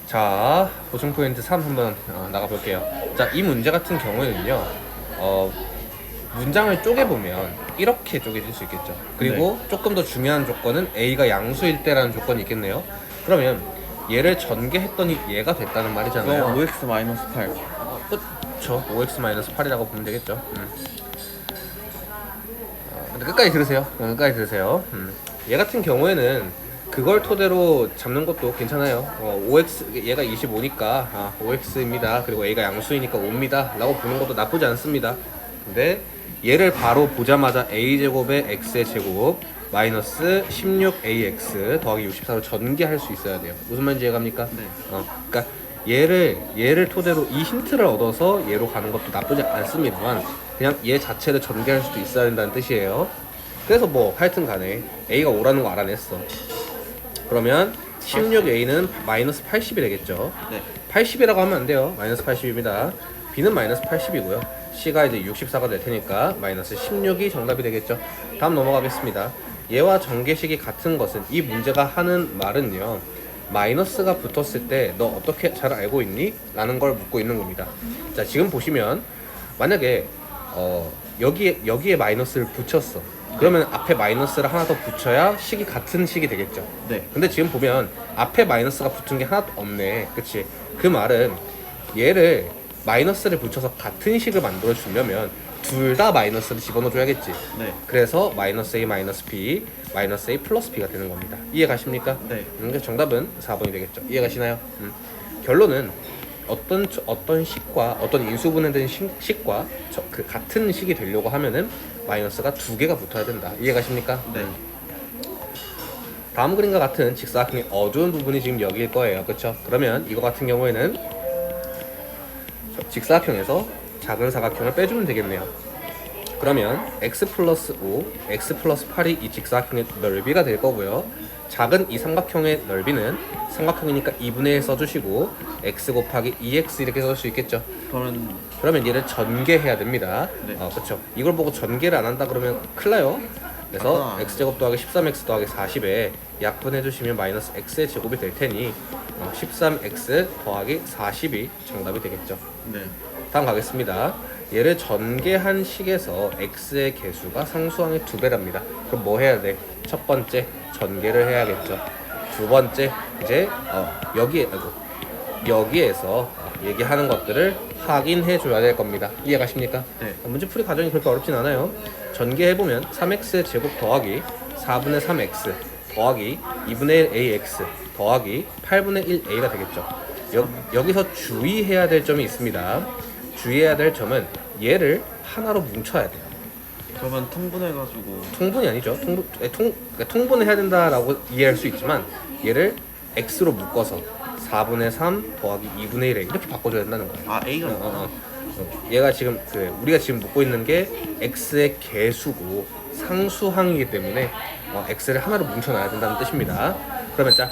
자, 보충 포인트 3 한번 나가볼게요. 자, 이 문제 같은 경우에는요, 문장을 쪼개보면 이렇게 쪼개질 수 있겠죠. 그리고 조금 더 중요한 조건은 A가 양수일 때라는 조건이 있겠네요. 그러면 얘를 전개했더니 얘가 됐다는 말이잖아요. 그럼 5x-8. 그쵸. 5x-8이라고 보면 되겠죠. 근데 끝까지 들으세요. 끝까지 들으세요. 얘 같은 경우에는 그걸 토대로 잡는 것도 괜찮아요. 5x 얘가 25니까 5x입니다. 그리고 a가 양수이니까 5입니다. 라고 보는 것도 나쁘지 않습니다. 근데 얘를 바로 보자마자 a제곱의 x의 제곱 마이너스 16ax 더하기 64로 전개할 수 있어야 돼요. 무슨 말인지 이해갑니까? 네. 그러니까 얘를 토대로 이 힌트를 얻어서 얘로 가는 것도 나쁘지 않습니다만 그냥 얘 자체를 전개할 수도 있어야 된다는 뜻이에요. 그래서 뭐 하여튼 간에 a가 5라는 거 알아냈어. 그러면 16a는 마이너스 80이 되겠죠. 네. 80이라고 하면 안 돼요. 마이너스 80입니다. b는 마이너스 80이고요. c가 이제 64가 될 테니까 마이너스 16이 정답이 되겠죠. 다음 넘어가겠습니다. 얘와 전개식이 같은 것은 이 문제가 하는 말은요. 마이너스가 붙었을 때 너 어떻게 잘 알고 있니? 라는 걸 묻고 있는 겁니다. 자, 지금 보시면 만약에 여기에 마이너스를 붙였어. 그러면 앞에 마이너스를 하나 더 붙여야 식이 같은 식이 되겠죠. 네. 근데 지금 보면 앞에 마이너스가 붙은 게 하나도 없네. 그치? 그 말은 얘를 마이너스를 붙여서 같은 식을 만들어 주려면 둘 다 마이너스를 집어넣어 줘야겠지. 네. 그래서 마이너스 a 마이너스 b 마이너스 a 플러스 b가 되는 겁니다. 이해 가십니까? 네. 그러니까 정답은 4번이 되겠죠. 이해 가시나요? 결론은 어떤 식과 어떤 인수분해 된 식과 그 같은 식이 되려고 하면은 마이너스가 두 개가 붙어야 된다. 이해 가십니까? 네. 다음 그림과 같은 직사각형의 어두운 부분이 지금 여기일 거예요. 그렇죠? 그러면 이거 같은 경우에는 직사각형에서 작은 사각형을 빼주면 되겠네요. 그러면 x 플러스 5, x 플러스 8이 이 직사각형의 넓이가 될 거고요. 작은 이 삼각형의 넓이는 삼각형이니까 2분의 1 써주시고 x 곱하기 2x 이렇게 쓸 수 있겠죠. 그러면 얘를 전개해야 됩니다. 네. 그렇죠. 이걸 보고 전개를 안 한다 그러면 큰일 나요. 그래서 x제곱 더하기 13x 더하기 40에 약분해 주시면 마이너스 x의 제곱이 될 테니 13x 더하기 40이 정답이 되겠죠. 네. 다음 가겠습니다. 얘를 전개한 식에서 x의 개수가 상수항의 2배랍니다. 그럼 뭐 해야 돼? 첫 번째 전개를 해야겠죠. 두 번째 이제 여기에서 얘기하는 것들을 확인해 줘야 될 겁니다. 이해 가십니까? 네. 문제풀이 과정이 그렇게 어렵진 않아요. 전개해보면 3x의 제곱 더하기 4분의 3x 더하기 2분의 1 ax 더하기 8분의 1 a가 되겠죠. 여기서 주의해야 될 점이 있습니다. 주의해야 될 점은 얘를 하나로 뭉쳐야 돼요. 그러면 통분해가지고 통분이 아니죠. 통분을 해야 된다라고 이해할 수 있지만 얘를 x로 묶어서 4분의 3 더하기 2분의 1에 이렇게 바꿔줘야 된다는 거예요. A가 얘가 지금 우리가 지금 묶고 있는 게 x의 개수고 상수항이기 때문에 x를 하나로 뭉쳐놔야 된다는 뜻입니다. 그러면 자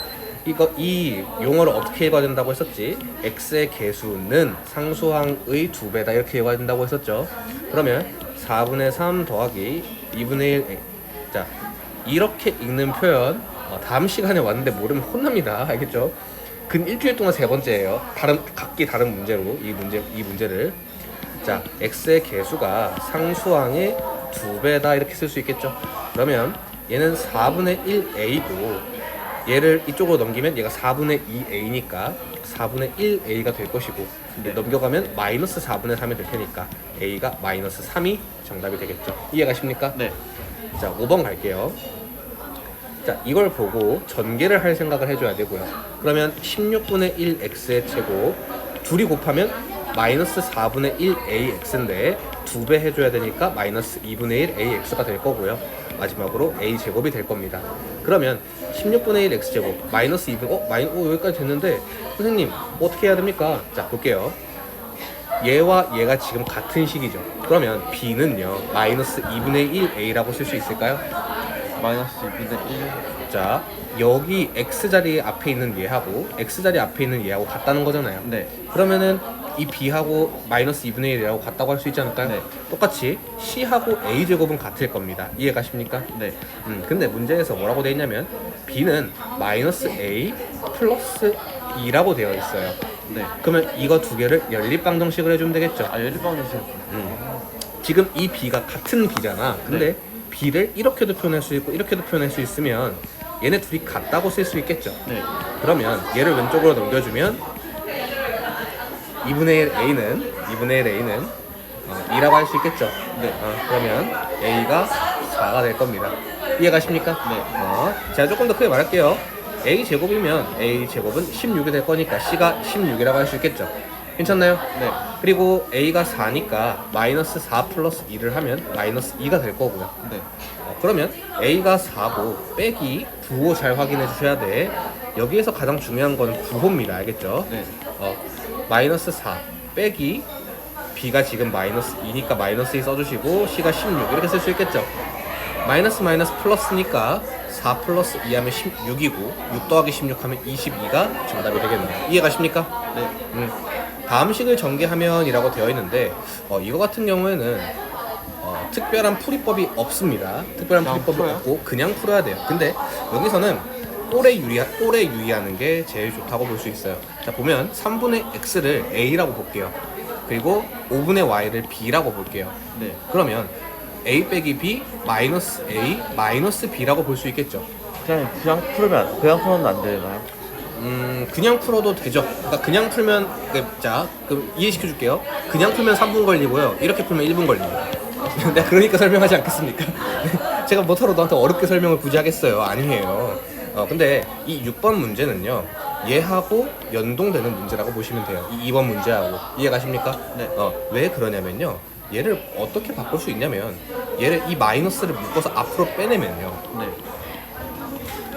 이 용어를 어떻게 읽어야 된다고 했었지? x의 개수는 상수항의 2배다 이렇게 읽어야 된다고 했었죠. 그러면 4분의 3 더하기 2분의 1 자 이렇게 읽는 표현 다음 시간에 왔는데 모르면 혼납니다. 알겠죠? 근 일주일 동안 세 번째예요. 각기 다른 문제로 이 문제를 자 x의 개수가 상수항의 2배다 이렇게 쓸 수 있겠죠. 그러면 얘는 4분의 1a고 얘를 이쪽으로 넘기면 얘가 4분의 2a니까 4분의 1a가 될 것이고 넘겨가면 마이너스 4분의 3이 될 테니까 a가 마이너스 3이 정답이 되겠죠. 이해 가십니까? 네. 자 5번 갈게요. 자 이걸 보고 전개를 할 생각을 해줘야 되고요. 그러면 16분의 1 x의 제곱 둘이 곱하면 마이너스 4분의 1 ax인데 2배 해줘야 되니까 마이너스 2분의 1 ax가 될 거고요. 마지막으로 a 제곱이 될 겁니다. 그러면 16분의 1 x제곱 마이너스 2분 여기까지 됐는데 선생님 어떻게 해야 됩니까? 자 볼게요. 얘와 얘가 지금 같은 식이죠. 그러면 b는요 마이너스 2분의 1 a라고 쓸 수 있을까요? 마이너스 2분의 1. 자 여기 x자리 앞에 있는 얘하고 x자리 앞에 있는 얘하고 같다는 거잖아요. 네. 그러면은 이 b하고 마이너스 2분의 1이라고 같다고 할 수 있지 않을까요? 네. 똑같이 c하고 a제곱은 같을 겁니다. 이해 가십니까? 네. 근데 문제에서 뭐라고 돼 있냐면 b는 마이너스 a 플러스 B라고 되어 있어요. 네. 그러면 이거 두 개를 연립방정식을 해주면 되겠죠. 아 연립방정식. 지금 이 B가 같은 B잖아. 근데 네. B를 이렇게도 표현할 수 있고 이렇게도 표현할 수 있으면 얘네 둘이 같다고 쓸 수 있겠죠. 네. 그러면 얘를 왼쪽으로 넘겨주면 2분의 1 A는 2라고 할 수 있겠죠. 네. 그러면 A가 4가 될 겁니다. 이해가십니까? 네. 제가 조금 더 크게 말할게요. A 제곱이면 A 제곱은 16이 될 거니까 C가 16이라고 할 수 있겠죠. 괜찮나요? 네. 그리고 A가 4니까 마이너스 4 플러스 2를 하면 마이너스 2가 될 거고요. 네. 그러면 A가 4고 빼기 부호 잘 확인해 주셔야 돼. 여기에서 가장 중요한 건 부호입니다. 알겠죠? 네. 마이너스 4 빼기 B가 지금 마이너스 2니까 마이너스 2 써주시고 C가 16 이렇게 쓸 수 있겠죠? 마이너스 플러스니까 4 플러스 2 하면 16이고 6 더하기 16 하면 22가 정답이 되겠네요. 이해가십니까? 네. 다음 식을 전개하면 이라고 되어 있는데 이거 같은 경우에는 특별한 풀이법이 없습니다. 특별한 그냥 풀이법이 풀어요? 없고 그냥 풀어야 돼요. 근데 여기서는 꼴에 유의하는 게 제일 좋다고 볼 수 있어요. 자, 보면 3분의 x를 a라고 볼게요. 그리고 5분의 y를 b라고 볼게요. 네. 그러면 a 빼기 b 마이너스 a 마이너스 b라고 볼 수 있겠죠. 그냥 풀면 안 되나요? 그냥 풀어도 되죠. 그러니까 그냥 풀면 자, 그럼 이해시켜 줄게요. 그냥 풀면 3분 걸리고요. 이렇게 풀면 1분 걸립니다. 내가 그러니까 설명하지 않겠습니까? 제가 뭐하러 너한테 어렵게 설명을 굳이 하겠어요? 아니에요. 근데 이 6번 문제는요. 얘하고 연동되는 문제라고 보시면 돼요. 이 2번 문제하고. 이해가십니까? 네. 왜 그러냐면요. 얘를 어떻게 바꿀 수 있냐면 얘를 이 마이너스를 묶어서 앞으로 빼내면요. 네.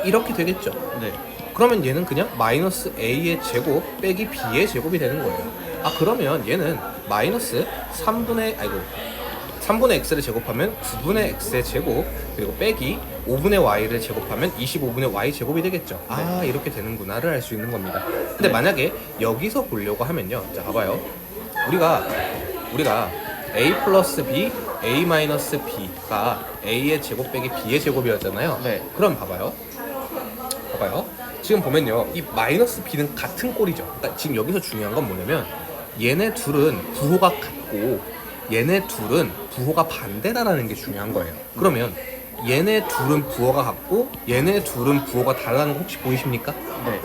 이렇게 되겠죠. 네. 그러면 얘는 그냥 마이너스 a의 제곱 빼기 b의 제곱이 되는 거예요. 그러면 얘는 마이너스 3분의 x를 제곱하면 9분의 x의 제곱 그리고 빼기 5분의 y를 제곱하면 25분의 y 제곱이 되겠죠. 이렇게 되는구나를 알 수 있는 겁니다. 근데 만약에 여기서 보려고 하면요. 자, 봐봐요. 우리가 a 플러스 b, a 마이너스 b가 a의 제곱 빼기 b의 제곱이었잖아요. 네. 그럼 봐봐요. 지금 보면요. 이 마이너스 b는 같은 꼴이죠. 그러니까 지금 여기서 중요한 건 뭐냐면 얘네 둘은 부호가 같고 얘네 둘은 부호가 반대다라는 게 중요한 거예요. 그러면 얘네 둘은 부호가 같고 얘네 둘은 부호가 다르다는 거 혹시 보이십니까? 네.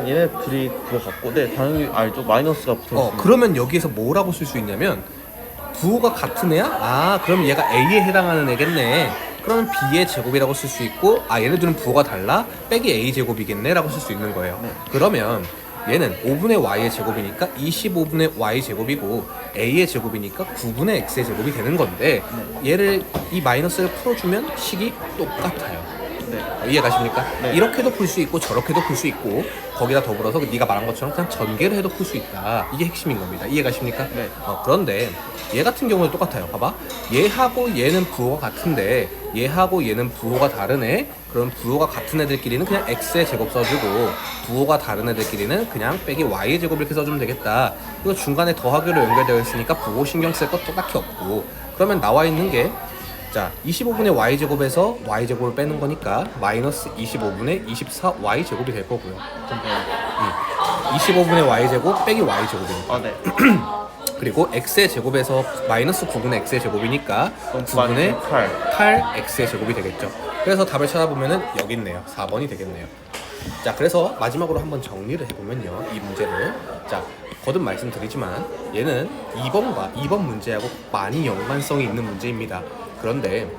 얘네 둘이 그거 같고, 네, 당연히 좀 마이너스가 붙어. 그러면 여기에서 뭐라고 쓸 수 있냐면 부호가 같은 애야? 그럼 얘가 A에 해당하는 애겠네. 그러면 B의 제곱이라고 쓸 수 있고 얘네들은 부호가 달라? 빼기 A 제곱이겠네 라고 쓸 수 있는 거예요. 네. 그러면 얘는 5분의 y의 제곱이니까 25분의 y 제곱이고 a의 제곱이니까 9분의 x의 제곱이 되는 건데 얘를 이 마이너스를 풀어주면 식이 똑같아요. 네. 이해가십니까? 네. 이렇게도 풀 수 있고 저렇게도 풀 수 있고 거기다 더불어서 네가 말한 것처럼 그냥 전개를 해도 풀 수 있다. 이게 핵심인 겁니다. 이해가십니까? 네. 그런데 얘 같은 경우는 똑같아요. 봐봐. 얘하고 얘는 부호가 같은데 얘하고 얘는 부호가 다르네. 그럼 부호가 같은 애들끼리는 그냥 x의 제곱 써주고 부호가 다른 애들끼리는 그냥 빼기 y의 제곱 이렇게 써주면 되겠다. 이거 중간에 더하기로 연결되어 있으니까 부호 신경 쓸 것도 딱히 없고 그러면 나와 있는 게 자, 25분의 y제곱에서 y제곱을 빼는 거니까 마이너스 25분의 24y제곱이 될 거고요. 25분의 y제곱 빼기 y제곱이니까. 네. 그리고 x의 제곱에서 마이너스 9분의 x의 제곱이니까 9분의 8x의 제곱이 되겠죠. 그래서 답을 찾아보면은 여기 있네요. 4번이 되겠네요. 자, 그래서 마지막으로 한번 정리를 해보면요. 이 문제를. 자, 거듭 말씀드리지만 얘는 2번 문제하고 많이 연관성이 있는 문제입니다. 그런데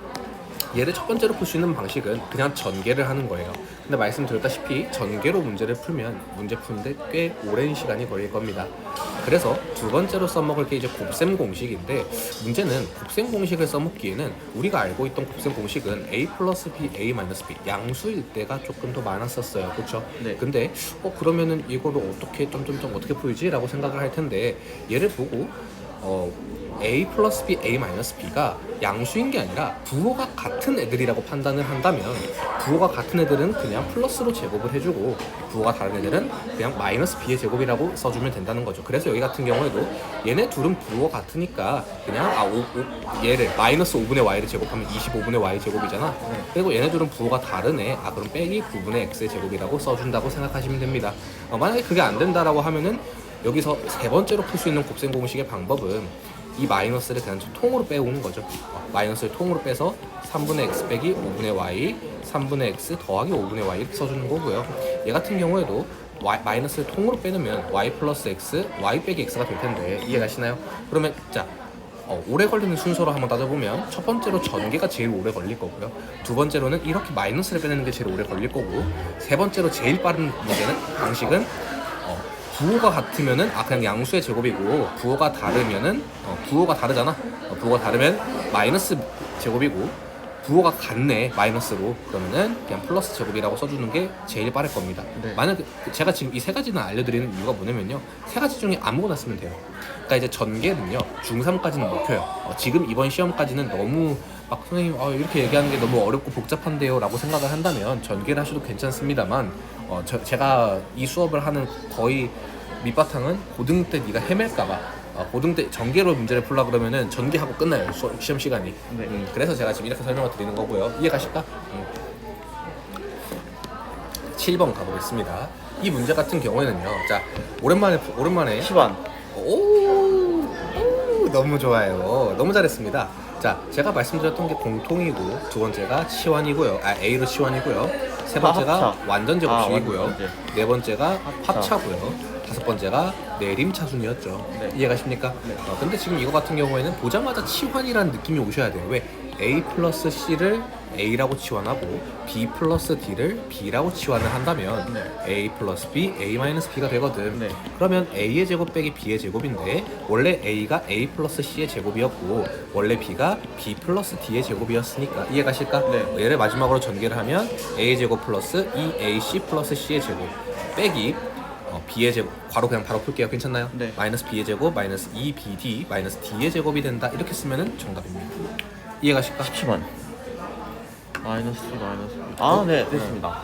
얘를 첫 번째로 풀 수 있는 방식은 그냥 전개를 하는 거예요. 근데 말씀드렸다시피 전개로 문제를 풀면 문제 푸는데 꽤 오랜 시간이 걸릴 겁니다. 그래서 두 번째로 써먹을 게 이제 곱셈 공식인데 문제는 곱셈 공식을 써먹기에는 우리가 알고 있던 곱셈 공식은 a 플러스 b, a 마이너스 b 양수일 때가 조금 더 많았었어요. 그렇죠? 네. 근데 그러면은 이거를 어떻게 어떻게 풀지? 라고 생각을 할 텐데 얘를 보고 a 플러스 b, a 마이너스 b가 양수인 게 아니라 부호가 같은 애들이라고 판단을 한다면 부호가 같은 애들은 그냥 플러스로 제곱을 해주고 부호가 다른 애들은 그냥 마이너스 b의 제곱이라고 써주면 된다는 거죠. 그래서 여기 같은 경우에도 얘네 둘은 부호가 같으니까 그냥 얘를 마이너스 5분의 y를 제곱하면 25분의 y 제곱이잖아. 그리고 얘네 둘은 부호가 다르네. 그럼 빼기 9분의 x의 제곱이라고 써준다고 생각하시면 됩니다. 만약에 그게 안 된다라고 하면은 여기서 세 번째로 풀 수 있는 곱셈 공식의 방법은 이 마이너스를 그냥 통으로 빼오는 거죠. 마이너스를 통으로 빼서 3분의 x 빼기 5분의 y, 3분의 x 더하기 5분의 y 이렇게 써주는 거고요. 얘 같은 경우에도 마이너스를 통으로 빼놓으면 y 플러스 x, y 빼기 x가 될 텐데 이해가시나요? 그러면 자, 오래 걸리는 순서로 한번 따져보면 첫 번째로 전개가 제일 오래 걸릴 거고요. 두 번째로는 이렇게 마이너스를 빼내는 게 제일 오래 걸릴 거고, 세 번째로 제일 빠른 문제는 방식은 부호가 같으면은 그냥 양수의 제곱이고 부호가 다르면은 부호가 다르잖아. 부호가 다르면 마이너스 제곱이고 부호가 같네 마이너스로 그러면은 그냥 플러스 제곱이라고 써주는 게 제일 빠를 겁니다. 네. 만약에 제가 지금 이 세 가지는 알려드리는 이유가 뭐냐면요, 세 가지 중에 아무거나 쓰면 돼요. 그러니까 이제 전개는요 중3까지는 못 펴요. 지금 이번 시험까지는 너무 막 선생님 이렇게 얘기하는 게 너무 어렵고 복잡한데요 라고 생각을 한다면 전개를 하셔도 괜찮습니다만 제가 이 수업을 하는 거의 밑바탕은 고등 때 네가 헤맬까봐 고등 때 전개로 문제를 풀라 그러면은 전개하고 끝나요 시험 시간이. 네. 그래서 제가 지금 이렇게 설명을 드리는 거고요. 이해 가실까? 7번 가보겠습니다. 이 문제 같은 경우에는요, 자 오랜만에 10원. 오, 너무 좋아요. 너무 잘했습니다. 자, 제가 말씀드렸던 게 공통이고 두 번째가 치환이고요. A로 치환이고요. 세 번째가 합차. 완전 제곱식이고요. 완전. 네 번째가 합차. 합차고요. 다섯 번째가 내림차순이었죠. 네. 이해가십니까? 네. 근데 지금 이거 같은 경우에는 보자마자 치환이라는 느낌이 오셔야 돼요. 왜? A 플러스 C를 A라고 치환하고 B 플러스 D를 B라고 치환을 한다면 네. A 플러스 B, A 마이너스 B가 되거든. 네. 그러면 A의 제곱 빼기 B의 제곱인데 원래 A가 A 플러스 C의 제곱이었고 원래 B가 B 플러스 D의 제곱이었으니까 이해가실까? 네. 얘를 마지막으로 전개를 하면 A의 제곱 플러스 2AC 플러스 C의 제곱 빼기 B의 제곱, 바로 풀게요. 괜찮나요? 네. 마이너스 B의 제곱 마이너스 2BD 마이너스 D의 제곱이 된다. 이렇게 쓰면은 정답입니다. 이해가실까? 10원. 마이너스 B. 네, 됐습니다.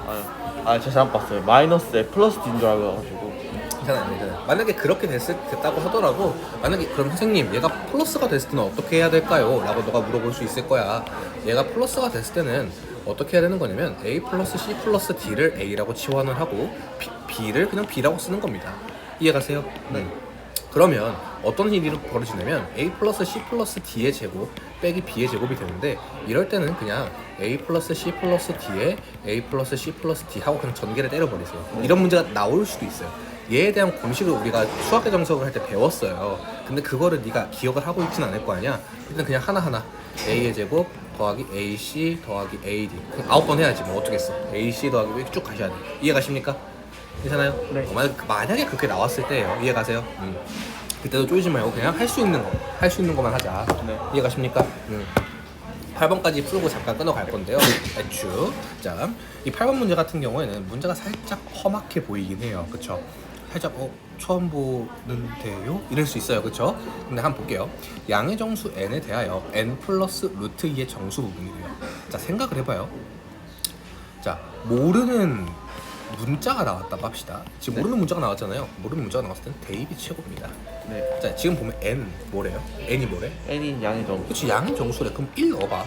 제가 잘못 봤어요. 마이너스에 플러스 D인 줄 알아가지고. 괜찮아요. 만약에 그렇게 됐다고 하더라도 만약에 그럼 선생님 얘가 플러스가 됐을 때는 어떻게 해야 될까요? 라고 너가 물어볼 수 있을 거야. 얘가 플러스가 됐을 때는 어떻게 해야 되는 거냐면 A 플러스 C 플러스 D를 A라고 치환을 하고 B를 그냥 B라고 쓰는 겁니다. 이해가세요? 네. 그러면 어떤 일이 벌어지냐면 A 플러스 C 플러스 D의 제곱 빼기 B의 제곱이 되는데 이럴 때는 그냥 A 플러스 C 플러스 D에 A 플러스 C 플러스 D 하고 그냥 전개를 때려버리세요. 이런 문제가 나올 수도 있어요. 얘에 대한 공식을 우리가 수학의 정석을 할 때 배웠어요. 근데 그거를 네가 기억을 하고 있진 않을 거 아니야. 일단 그냥 하나하나 A의 제곱 더하기 AC 더하기 AD 9번 해야지 뭐 어쩌겠어. AC 더하기 이렇게 쭉 가셔야 돼. 이해가십니까? 괜찮아요? 네. 만약에 그렇게 나왔을 때예요. 이해가세요? 그때도 쪼이지 말고 그냥 할 수 있는 거만 하자. 네. 이해가십니까? 8번까지 풀고 잠깐 끊어갈 건데요. 애추. 자, 이 8번 문제 같은 경우에는 문제가 살짝 험악해 보이긴 해요. 그쵸? 살짝 처음 보는데요? 이럴 수 있어요. 그쵸? 근데 한번 볼게요. 양의 정수 n에 대하여 n 플러스 루트 2의 정수 부분이래요. 자, 생각을 해봐요. 자, 모르는 문자가 나왔다고 합시다. 지금 네. 모르는 문자가 나왔잖아요. 모르는 문자가 나왔을 때는 대입이 최고입니다. 네. 자, 지금 보면 n 뭐래요? n이 뭐래? N이 양의 정수. 그치, 양의 정수래. 그럼 1 넣어봐.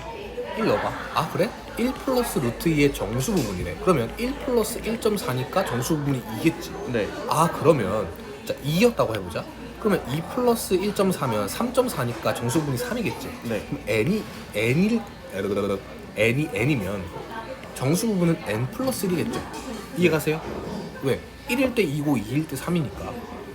그래? 1 플러스 루트 2의 정수 부분이래. 그러면 1 플러스 1.4니까 정수 부분이 2겠지. 네. 그러면 자 2였다고 해보자. 그러면 2 플러스 1.4면 3.4니까 정수 부분이 3이겠지. 네. 그럼 n이 n이면 정수 부분은 n 플러스 1이겠죠. 이해가세요? 왜? 1일 때 2고 2일 때 3이니까.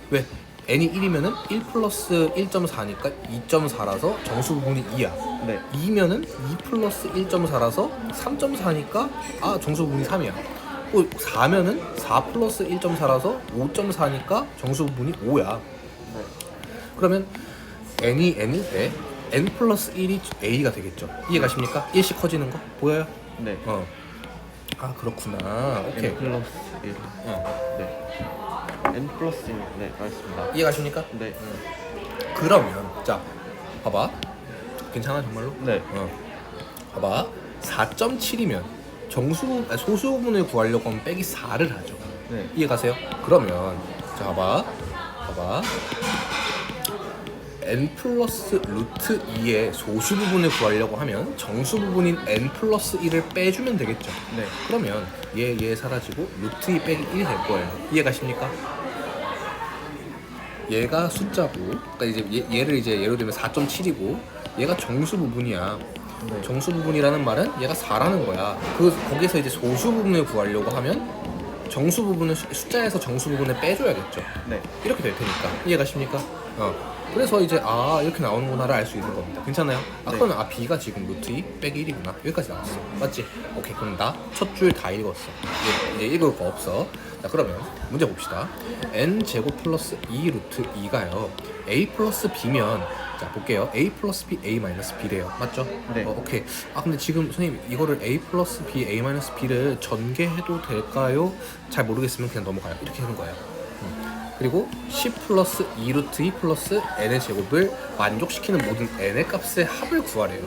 왜? n이 1이면은 1 플러스 1.4니까 2.4라서 정수 부분이 2야. 네. 2면은 2 플러스 1.4라서 3.4니까 정수 부분이 3이야. 또 4면은 4 플러스 1.4라서 5.4니까 정수 부분이 5야. 네. 그러면 n이 n일 때 n 플러스 1이 a가 되겠죠. 이해가십니까? 1씩 커지는 거 보여요? 네. 그렇구나. 오케이. N 플러스 1. 어. 네. N 플러스 1. 네, 알겠습니다. 이해가십니까? 네. 그러면 자 봐봐. 괜찮아 정말로? 네. 봐봐. 4.7이면 소수 부분을 구하려고 하면 빼기 4를 하죠. 네. 이해가세요? 그러면 자 봐봐. n 플러스 루트 2의 소수 부분을 구하려고 하면 정수 부분인 n 플러스 1을 빼주면 되겠죠. 네. 그러면 얘 사라지고 루트 2 빼기 1이 될 거예요. 이해가십니까? 얘가 숫자고, 그러니까 이제 얘를 이제 예로 들면 4.7이고 얘가 정수 부분이야. 네. 정수 부분이라는 말은 얘가 4라는 거야. 거기서 이제 소수 부분을 구하려고 하면 정수 부분을 숫자에서 정수 부분을 빼줘야겠죠. 네. 이렇게 될 테니까. 이해가십니까? 그래서 이제 이렇게 나오는구나를 알 수 있는 겁니다. 괜찮아요? 네. 그러면 B가 지금 루트 2 빼기 1이구나. 여기까지 나왔어. 맞지? 오케이. 그럼 나 첫 줄 다 읽었어. 이제 읽을 거 없어. 자, 그러면 문제 봅시다. n 제곱 플러스 2 루트 2가요. a 플러스 b면 자 볼게요. a 플러스 b, a 마이너스 b래요. 맞죠? 네. 오케이. 근데 지금 선생님 이거를 a 플러스 b, a 마이너스 b를 전개해도 될까요? 잘 모르겠으면 그냥 넘어가요. 이렇게 하는 거예요. 그리고 10 플러스 2 루트 2 플러스 n의 제곱을 만족시키는 모든 n의 값의 합을 구하래요.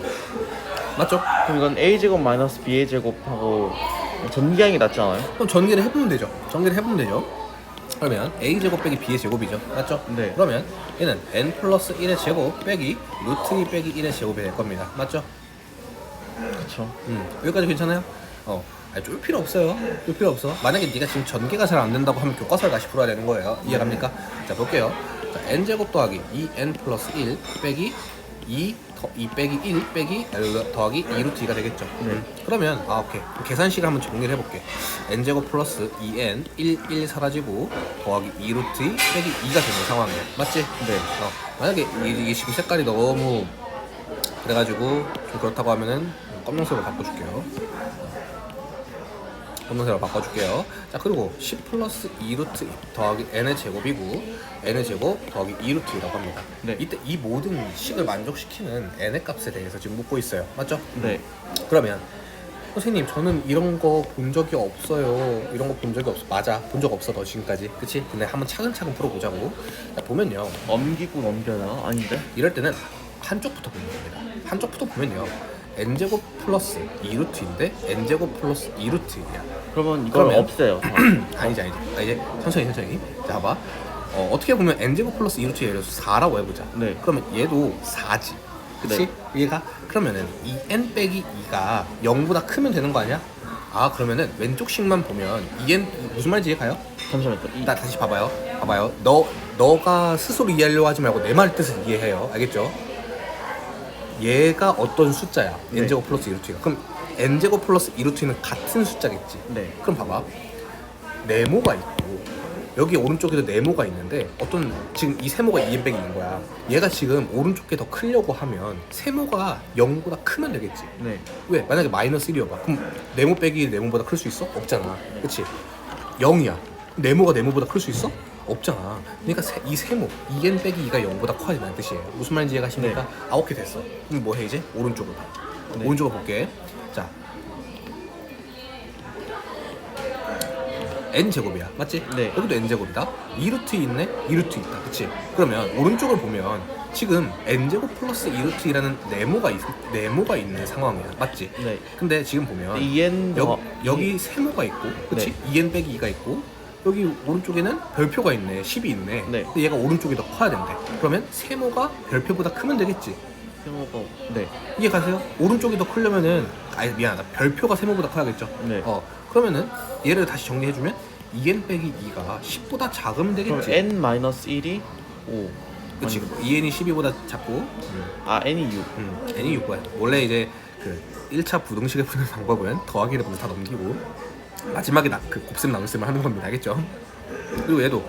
맞죠? 그럼 이건 a 제곱 마이너스 b의 제곱하고 전기하는 게 낫지 않아요? 그럼 전개를 해보면 되죠. 그러면 a 제곱 빼기 b의 제곱이죠. 맞죠? 네. 그러면 얘는 n 플러스 1의 제곱 빼기 루트 2 빼기 1의 제곱이 될 겁니다. 맞죠? 그렇죠. 여기까지 괜찮아요? 쫄 필요 없어요. 쫄 필요 없어. 만약에 네가 지금 전개가 잘 안 된다고 하면 교과서를 다시 풀어야 되는 거예요. 이해갑니까? 자 볼게요. 자, n 제곱 더하기 2n 플러스 1 빼기 2 빼기 1 빼기 더하기 2 루트 2가 되겠죠. 그러면 오케이. 계산식을 한번 정리를 해볼게. n 제곱 플러스 2n 1 사라지고 더하기 2 루트 2 빼기 2가 되는 상황이에요. 맞지? 네. 만약에 이게 지금 색깔이 너무 그래가지고 좀 그렇다고 하면은 검정색으로 바꿔줄게요. 검정색으로 바꿔줄게요. 자 그리고 10 플러스 2 루트 2 더하기 n의 제곱이고 n의 제곱 더하기 2 루트 2라고 합니다. 네. 이때 이 모든 식을 만족시키는 n의 값에 대해서 지금 묻고 있어요. 맞죠? 네. 그러면 선생님 저는 이런 거 본 적이 없어요. 이런 거 본 적이 없어. 맞아. 본 적 없어 너 지금까지. 그치? 근데 한번 차근차근 풀어보자고. 자 보면요. 넘기고 넘겨나? 아닌데? 이럴 때는 한쪽부터 보는 겁니다. 한쪽부터 보면요. n제곱 플러스 2루트인데 n제곱 플러스 2루트이야. 그러면 이걸 그러면- 없애요. 아니지. 이제 천천히. 자 봐봐. 어떻게 보면 n제곱 플러스 2루트 예를 들어서 4라고 해보자. 네. 그러면 얘도 4지. 그치? 얘가 그러면은 이 n 빼기 2가 0보다 크면 되는 거 아니야? 그러면은 왼쪽식만 보면 이 n 무슨 말인지 이해가요? 잠시만요. 나 다시 봐봐요. 너가 스스로 이해하려고 하지 말고 내 말 뜻을 이해해요. 알겠죠? 얘가 어떤 숫자야? 네. n제곱 플러스 2루트가. 그럼 n제곱 플러스 2루트는 같은 숫자겠지. 네. 그럼 봐봐. 네모가 있고 여기 오른쪽에도 네모가 있는데 지금 이 세모가 2n 빼기 2인 거야. 얘가 지금 오른쪽 게 더 크려고 하면 세모가 0보다 크면 되겠지. 네. 왜? 만약에 마이너스 1이어봐. 그럼 네모 빼기 네모보다 클 수 있어? 없잖아. 그치? 0이야. 네모가 네모보다 클 수 있어? 없잖아. 그러니까 이 세모 2n 빼기 2가 0보다 커야 된다는 뜻이에요. 무슨 말인지 이해가십니까? 오케이 됐어. 그럼 뭐 해 이제? 오른쪽으로 봐. 네. 오른쪽으로 볼게. 자 n제곱이야. 맞지? 네. 여기도 n제곱이다. 2루트 있네? 2루트 있다. 그치? 그러면 오른쪽을 보면 지금 n제곱 플러스 2루트라는 네모가 있는 상황이야. 맞지? 네. 근데 지금 보면 2n 여기 세모가 있고 그치? 2n 빼기 2가 있고 여기 오른쪽에는 별표가 있네. 10이 있네. 네. 근데 얘가 오른쪽이 더 커야 된대. 그러면 세모가 별표보다 크면 되겠지. 세모가 네. 이해 가세요? 오른쪽이 더 크려면은 미안하다. 별표가 세모보다 커야겠죠. 네. 그러면은 얘를 다시 정리해주면 2n 빼기 2가 10보다 작으면 그럼 되겠지. n 마이너스 1이 5. 그치. 2n이 12보다 작고 n이 6. n이 6거야. 원래 이제 그 1차 부등식을 푸는 방법은 더하기를 먼저 다 넘기고 마지막에 그 곱셈 나눗셈을 하는 겁니다. 알겠죠? 그리고 얘도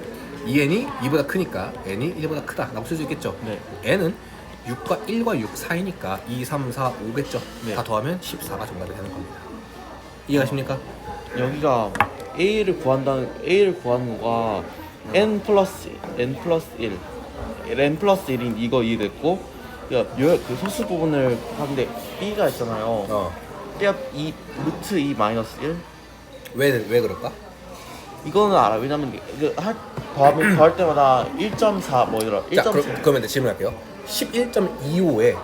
2n이 2보다 크니까 n이 1보다 크다 라고 쓸 수 있겠죠. 네. n은 6과 1과 6 사이니까 2, 3, 4, 5겠죠. 네. 다 더하면 14가 정답이 되는 겁니다. 이해가십니까? 여기가 a를 구하는 거가 n 플러스 1 n 플러스 1인 이거 이해됐고 그 소수 부분을 하는데 b가 있잖아요. 떼어 2 루트 2 마이너스 1 왜 그럴까? 이거는 알아. 왜냐면 더할 때마다 1.4 뭐 이런 자 1.4 그러면 이제 질문할게요. 11.25에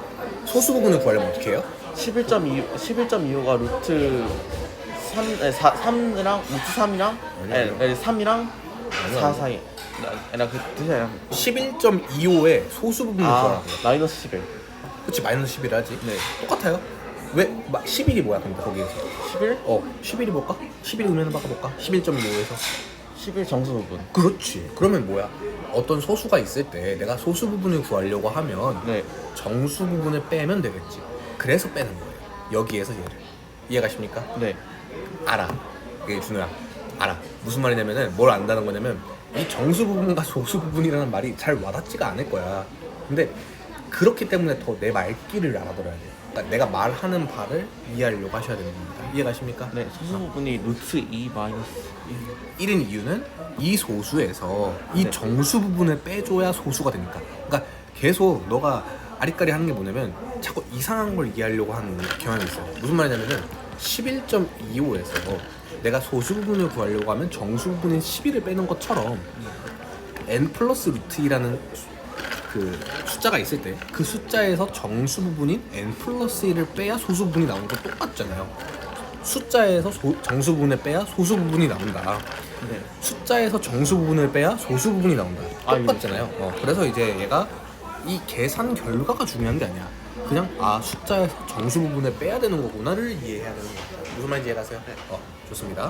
소수 부분을 구하려면 어떻게 해요? 11.25가 루트 3이랑 루트 3이랑 아니요. 3이랑 4 사이. 나그 뜻이 아니라 11.25에 소수 부분을 구하라고요. 마이너스 11. 그치 마이너스 11을 하지. 네. 똑같아요. 왜 11이 뭐야 근데 거기에서? 11? 11이 뭘까? 11이 의미는 바꿔볼까? 11.25에서 11 정수 부분. 그렇지. 그러면 뭐야? 어떤 소수가 있을 때 내가 소수 부분을 구하려고 하면 네. 정수 부분을 빼면 되겠지. 그래서 빼는 거예요. 여기에서 얘를. 이해가십니까? 네. 알아. 이게 준호야. 알아. 무슨 말이냐면은 뭘 안다는 거냐면 이 정수 부분과 소수 부분이라는 말이 잘 와닿지가 않을 거야. 근데 그렇기 때문에 더 내 말귀를 알아들어야 돼. 그러니까 내가 말하는 바를 이해하려고 하셔야 되는 겁니다. 이해가십니까? 네. 소수 부분이 루트 2 마이너스 1인 이유는 이 소수에서 이 네. 정수 부분을 빼줘야 소수가 되니까. 그러니까 계속 너가 아리까리 하는 게 뭐냐면 자꾸 이상한 걸 이해하려고 하는 경향이 있어요. 무슨 말이냐면은 11.25에서 내가 소수 부분을 구하려고 하면 정수 부분인 11을 빼는 것처럼 n 플러스 루트 2라는 그 숫자가 있을 때 그 숫자에서 정수 부분인 n 플러스 1을 빼야 소수 부분이 나오는 거 똑같잖아요. 숫자에서 정수 부분을 빼야 소수 부분이 나온다. 네. 숫자에서 정수 부분을 빼야 소수 부분이 나온다. 아, 똑같잖아요. 그래서 이제 얘가 이 계산 결과가 중요한 게 아니야. 그냥 숫자에서 정수 부분을 빼야 되는 거구나를 이해해야 되는 거야. 무슨 말인지 이해가세요? 좋습니다.